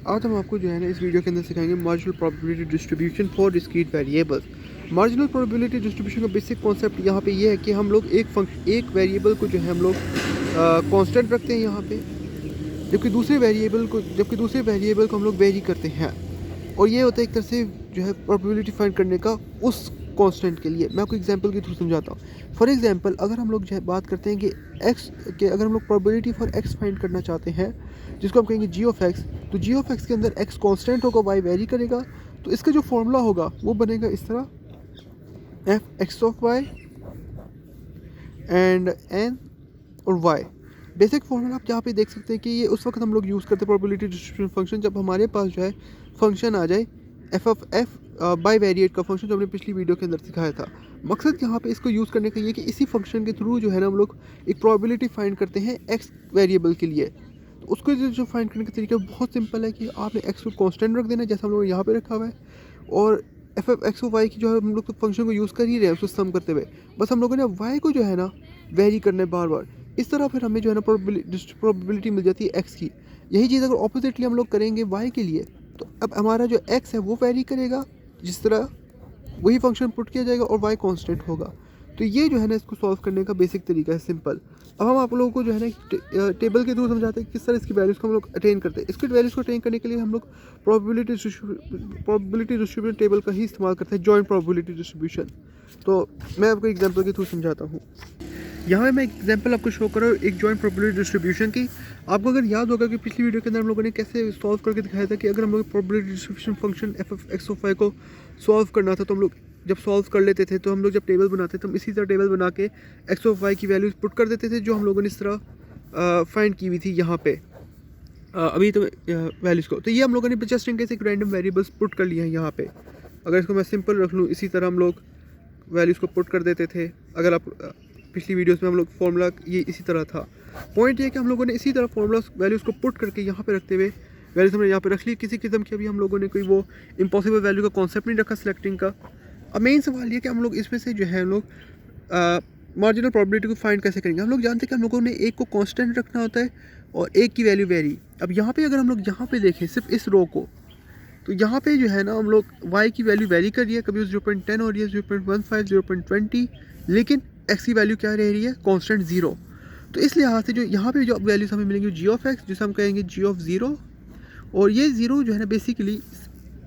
आज हम आपको जो है ना इस वीडियो के अंदर सिखाएंगे marginal probability distribution for discrete variables. Marginal probability distribution का बेसिक कॉन्सेप्ट यहाँ पे ये है कि हम लोग एक वेरिएबल को जो है हम लोग कांस्टेंट रखते हैं यहाँ पे, जबकि दूसरे वेरिएबल को हम लोग वेरी करते हैं। और ये होता है एक तरह से जो है प्रोबेबिलिटी फाइंड करने का उस कांस्टेंट के लिए। मैं आपको एग्जांपल के थ्रू समझाता हूँ। फॉर एग्जांपल अगर हम लोग जो है बात करते हैं कि एक्स के, अगर हम लोग प्रोबेबिलिटी फॉर एक्स फाइंड करना चाहते हैं जिसको हम कहेंगे जी ऑफ एक्स, तो जी ऑफ एक्स के अंदर एक्स कांस्टेंट होगा, वाई वेरी करेगा। तो इसका जो फॉर्मूला होगा वो बनेगा इस तरह, F X of Y and N और वाई। बेसिक फॉर्मूला आप यहाँ पे देख सकते हैं कि ये उस वक्त हम लोग यूज़ करते हैं प्रोबेबिलिटी डिस्ट्रीब्यूशन फंक्शन जब हमारे पास जो है फंक्शन आ जाए F of F by variate का फंक्शन, जो हमने पिछली वीडियो के अंदर सिखाया था। मकसद यहाँ पे इसको यूज़ करने का ये कि इसी फंक्शन के थ्रू जो है ना हम लोग एक प्रोबेबिलिटी फाइंड करते हैं एक्स वेरिएबल के लिए। तो उसको जो फाइंड करने का तरीका बहुत सिंपल है कि आपने एक्स को कांस्टेंट रख देना जैसा हम लोग यहाँ पे रखा हुआ है, और एफ एफ एक्स वाई की जो है हम लोग तो फंक्शन को यूज़ कर ही रहे हैं उसको सम करते हुए। बस हम लोगों ने वाई को जो है ना वेरी करना है बार बार। इस तरह फिर हमें जो है ना प्रोबेबिलिटी मिल जाती है एक्स की। यही चीज़ अगर ऑपोजिटली हम लोग करेंगे वाई के लिए, तो अब हमारा जो एक्स है वो वेरी करेगा, जिस तरह वही फंक्शन पुट किया जाएगा और वाई कांस्टेंट होगा। तो ये जो है ना इसको सॉल्व करने का बेसिक तरीका है, सिंपल। अब हम आप लोगों को जो है ना टेबल के थ्रू समझाते हैं किस तरह इसकी वैल्यूज़ को हम लोग अटेन करते हैं। इसकी वैल्यूज़ को अटेन करने के लिए हम लोग प्रोबेबिलिटी डिस्ट्रीब्यूशन टेबल का ही इस्तेमाल करते हैं, जॉइंट प्रोबेबिलिटी डिस्ट्रीब्यूशन। तो मैं आपको एग्जांपल के थ्रू समझाता हूँ। यहाँ मैं एक एग्जांपल आपको शो कर रहा हूँ एक जॉइंट प्रोबेबिलिटी डिस्ट्रीब्यूशन की। आपको अगर याद होगा कि पिछली वीडियो के अंदर हम लोगों ने कैसे सॉल्व करके दिखाया था कि अगर हम लोग probability distribution function F of X of Y को सॉल्व करना था, तो हम लोग जब सॉल्व कर लेते थे तो हम लोग जब टेबल बनाते थे तो हम इसी तरह टेबल बना के एक्स ऑफ वाई की वैल्यूज पुट कर देते थे, जो हम लोगों ने इस तरह फाइंड की हुई थी यहाँ पे अभी तो वैल्यूज़ को। तो ये हम लोगों ने जस्ट इन केस एक रैंडम वेरिएबल्स पुट कर लिया है यहाँ पे। अगर इसको मैं सिंपल रख लूँ, इसी तरह हम लोग वैल्यूज़ को पुट कर देते थे। अगर आप पिछली वीडियोस में हम लोग फॉर्मूला ये इसी तरह था। पॉइंट ये कि हम लोगों ने इसी तरह फॉर्मूला वैल्यूज़ को पुट करके यहाँ पे रखते हुए वैल्यूज़ हमने यहाँ पे रख ली। किसी किस्म की अभी हम लोगों ने कोई वो इम्पॉसिबल वैल्यू का कॉन्सेप्ट नहीं रखा सिलेक्टिंग का। अब मेन सवाल ये कि हम लोग इसमें से जो है हम लोग मार्जिनल प्रोबेबिलिटी को फाइंड कैसे करेंगे। हम लोग जानते हैं कि हम लोगों ने एक को कांस्टेंट रखना होता है और एक की वैल्यू वेरी। अब यहाँ पे अगर हम लोग यहाँ पे देखें सिर्फ इस रो को, तो यहाँ पे जो है ना हम लोग y की वैल्यू वेरी कर रही है, कभी 0.10 हो रही है, 0.15, 0.20, लेकिन x की वैल्यू क्या रह रही है, कांस्टेंट 0। तो इस लिहाज से जो यहाँ पे जो वैल्यूज हमें मिलेंगी जी ऑफ एक्स, जिसे हम कहेंगे जी ऑफ 0, और ये 0 जो है ना बेसिकली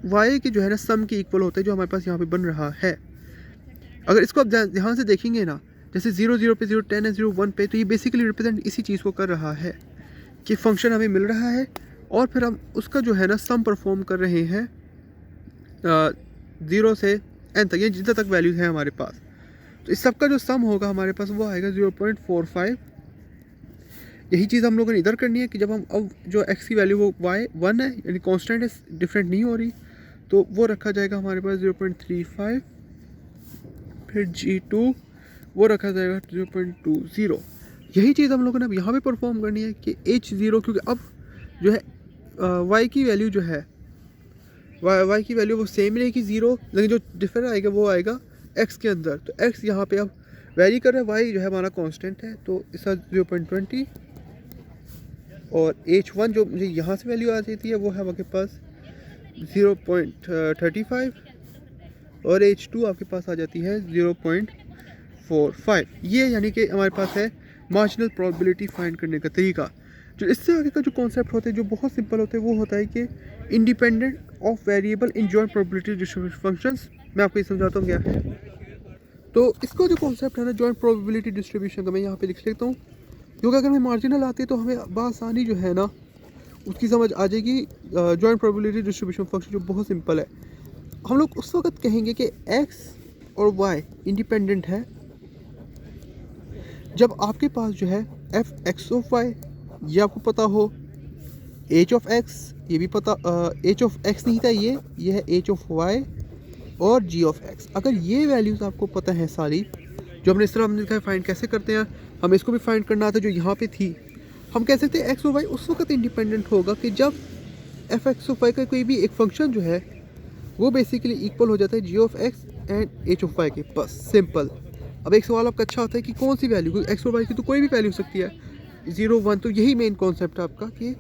y के जो है ना सम के इक्वल होता है जो हमारे पास यहाँ पे बन रहा है। अगर इसको आप ध्यान से देखेंगे ना, जैसे 0 0 पे 0 10 है, 0 1 पे, तो ये बेसिकली रिप्रेजेंट इसी चीज़ को कर रहा है कि फंक्शन हमें मिल रहा है और फिर हम उसका जो है ना सम परफॉर्म कर रहे हैं 0 से n तक, ये जितना तक वैल्यूज है हमारे पास। तो इस सब का जो सम होगा हमारे पास वो आएगा 0.45। यही चीज़ हम लोगों ने इधर करनी है कि जब हम अब जो x की वैल्यू वो y 1 है, यानी कांस्टेंट है, डिफरेंट नहीं हो रही, तो वो रखा जाएगा हमारे पास 0.35। फिर g2 वो रखा जाएगा 0.20। यही चीज़ हम लोगों ने अब यहाँ पे परफॉर्म करनी है कि h0, क्योंकि अब जो है y की वैल्यू जो है y की वैल्यू वो सेम रहेगी 0, लेकिन जो डिफर आएगा वो आएगा x के अंदर। तो x यहाँ पे अब वेरी कर रहा है, y जो है हमारा कांस्टेंट है, तो इसका 0.20, और h1 जो मुझे यहाँ से वैल्यू आ जाती है वो है आपके पास 0.35, और h2 आपके पास आ जाती है 0.45। ये यानी कि हमारे पास है मार्जिनल प्रोबेबिलिटी फाइंड करने का तरीका। जो इससे आगे का जो कॉन्सेप्ट होता है जो बहुत सिंपल होता है वो होता है कि independent of variable in joint probability distribution functions. मैं आपको ये समझाता हूँ क्या है। तो इसका जो कॉन्सेप्ट है ना जॉइंट प्रोबेबिलिटी डिस्ट्रीब्यूशन का, मैं यहाँ पे लिख लेता हूँ, क्योंकि अगर हमें मार्जिनल आती है तो हमें बआसानी जो है ना उसकी समझ आ जाएगी। जॉइंट प्रोबेबिलिटी डिस्ट्रीब्यूशन फंक्शन जो बहुत सिंपल है, हम लोग उस वक्त कहेंगे कि x और y इंडिपेंडेंट है जब आपके पास जो है एफ एक्स ऑफ वाई ये आपको पता हो, h ऑफ x ये भी पता, h ऑफ x नहीं था, ये है h ऑफ y और g ऑफ x। अगर ये वैल्यूज़ आपको पता है सारी, जो हमने इस तरह हमने दिखाया फाइंड कैसे करते हैं, हमें इसको भी फाइंड करना था जो यहाँ पे थी। हम कह सकते हैं x और y उस वक्त इंडिपेंडेंट होगा कि जब एफ एक्स ऑफ वाई का कोई भी एक फंक्शन जो है वो बेसिकली इक्वल हो जाता है G of x and H of y के। बस सिंपल। अब एक सवाल आपका अच्छा होता है कि कौन सी वैल्यू, एक्स और वाई की तो कोई भी वैल्यू हो सकती है, 0 1। तो यही मेन कॉन्सेप्ट है आपका कि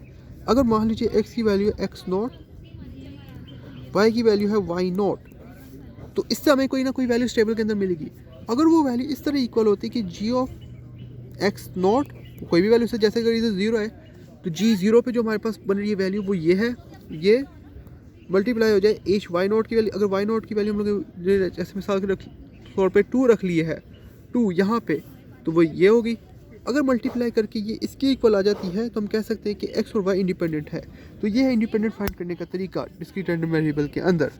अगर मान लीजिए x की वैल्यू है x नॉट, y की वैल्यू है y नॉट, तो इससे हमें कोई ना कोई वैल्यू स्टेबल के अंदर मिलेगी। अगर वो वैल्यू इस तरह इक्वल होती है कि g ऑफ x नॉट कोई भी वैल्यू से, जैसे अगर इधर ज़ीरो है तो g ज़ीरो पे जो हमारे पास बन रही है वैल्यू वो ये है, ये मल्टीप्लाई हो जाए h y नॉट की वैल्यू। अगर y नॉट की वैल्यू हम लोग जैसे मिसाल के तौर पे 2 रख लिए है, 2 यहाँ पे, तो वो ये होगी। अगर मल्टीप्लाई करके ये इसके इक्वल आ जाती है तो हम कह सकते हैं कि x और y इंडिपेंडेंट है। तो ये है इंडिपेंडेंट फाइंड करने का तरीका डिस्क्रीट रैंडम वेरिएबल के अंदर।